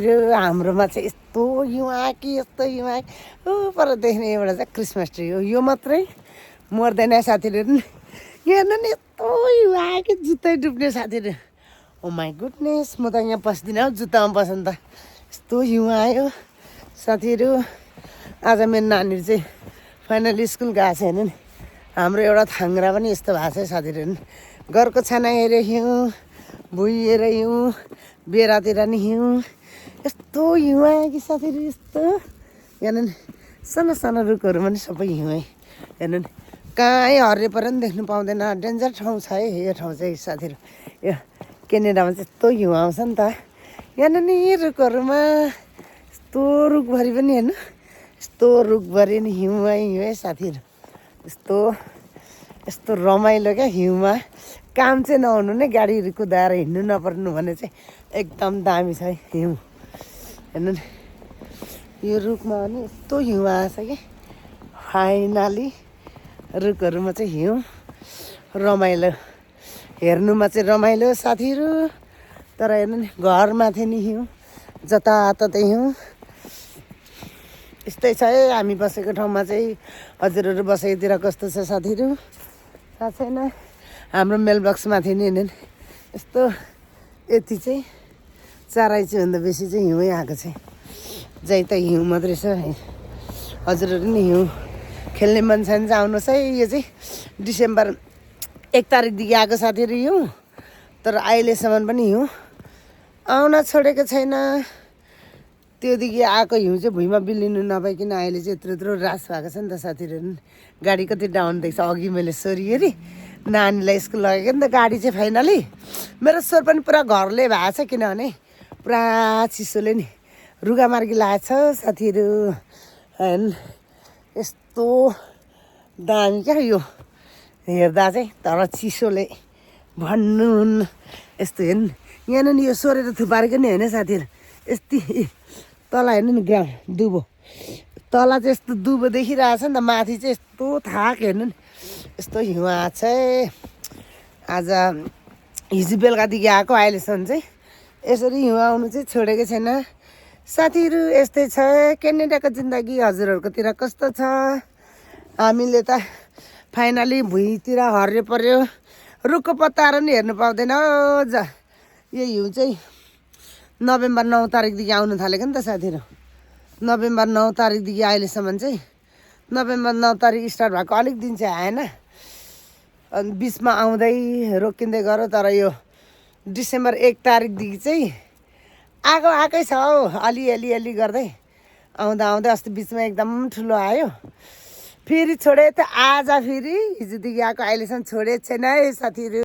हाम्रोमा चाहिँ यस्तो हिउँ कि यस्तो हिउँ पर देख्ने एउटा चाहिँ क्रिसमस ट्री हो यो मात्रै मर्दैन साथीहरू हेर्नु नि यस्तो हिउँ कि जुत्तै डुब्ने साथीहरू ओ माई गुडनेस म त यहाँ पस्दिनँ हौ जुत्तामा बस्नु त यस्तो हिउँ आयो साथीहरू आज मेरो नानीहरू चाहिँ फाइनली स्कुल गएको छ हेर्नु नि हाम्रो एउटा थाङ्ग्रा पनि यस्तो भएको छ साथीहरू घरको छाना हेऱ्यो हिउँ भुइँ हेऱ्यो हिउँ बेरातिर नि हिउँ यस्तो हिउँ आयो कि साथीहरू यस्तो हेर्नु नि सानो सानो रुखहरू पनि सबै हिउँ हेर्नु नि कहीँ हरियो पर पनि देख्नु पाउँदैन डेन्जर ठाउँ छ है यो ठाउँ चाहिँ साथीहरू यो क्यानाडामा चाहिँ यस्तो हिउँ आउँछ नि त हेर्नु नि रुखहरूमा यस्तो रुखभरि पनि हेर्नु यस्तो रुखभरि नि हिउँ है साथीहरू यस्तो यस्तो रमाइलो क्या हिउँमा काम चाहिँ नहुनु नै गाडीहरू कुदाएर हिँड्नु नपर्नु भने चाहिँ एकदम दामी छ है हिउँ हेर्नु नि यो रुखमा पनि यस्तो हिउँ आएछ कि फाइनली रुखहरूमा चाहिँ हिउँ रमाइलो हेर्नुमा चाहिँ रमाइलो साथीहरू तर हेर्नु नि घरमाथि नि हिउँ जताततै हिउँ यस्तै छ है हामी बसेको ठाउँमा चाहिँ हजुरहरू बसेकोतिर कस्तो छ साथीहरू थाहा छैन हाम्रो मेलबक्समाथि नि हेर्नु नि यस्तो यति चाहिँ चाराइ चाहिँ भन्दा बेसी चाहिँ हिउँै आएको छ जै त हिउँ मात्रै छ हजुरहरू नि हिउँ खेल्ने मन छ भने चाहिँ आउनुहोस् है यो चाहिँ डिसेम्बर 1 तारिकदेखि आएको साथीहरू हिउँ तर अहिलेसम्म पनि हिउँ आउन छोडेको छैन त्योदेखि आएको हिउँ चाहिँ भुइँमा बिल्लिनु नपाइकन अहिले चाहिँ यत्रो यत्रो रास भएको छ नि त साथीहरू गाडी कति डाउन देख्छ अघि मैले सोरी हेरेँ नानीलाई स्कुल लगेको नि त गाडी चाहिँ फाइनली मेरो स्वर पनि पुरा घरले भएको छ किनभने पुरा चिसोले नि रुगामार्गी लागेको छ साथीहरू यस्तो दामी क्या यो हेर्दा चाहिँ तर चिसोले भन्नु यस्तो हेर्नु यहाँ नि यो सोरेर थुपारेको नि होइन साथीहरू यति तल हेर्नु नि ग्राउन्ड दुबो तल चाहिँ यस्तो दुबो देखिरहेछ नि त माथि चाहिँ यस्तो थाक हेर्नु नि यस्तो हिउँ आएको छ आज हिजो बेलुकादेखि आएको अहिलेसम्म चाहिँ यसरी हिउँ आउनु चाहिँ छोडेको छैन साथीहरू यस्तै छ क्यानाडाको जिन्दगी हजुरहरूकोतिर कस्तो छ हामीले त फाइनली भुइँतिर हरियो पर्यो रुखको पत्ताहरू नि हेर्नु पाउँदैन यो हिउँ चाहिँ नोभेम्बर 9 तारिकदेखि आउनु थालेको नि त साथीहरू नोभेम्बर 9 तारिकदेखि अहिलेसम्म चाहिँ नोभेम्बर 9 तारिक स्टार्ट भएको अलिक दिन चाहिँ आएन अनि बिचमा आउँदै रोकिँदै गऱ्यो तर यो डिसेम्बर 1 तारिकदेखि चाहिँ आएकै छ हौ अलि गर्दै आउँदा अस्ति बिचमा एकदम ठुलो आयो फेरि छोडे त आज फेरि हिजोदेखि आएको अहिलेसम्म छोडेको छैन है साथीहरू।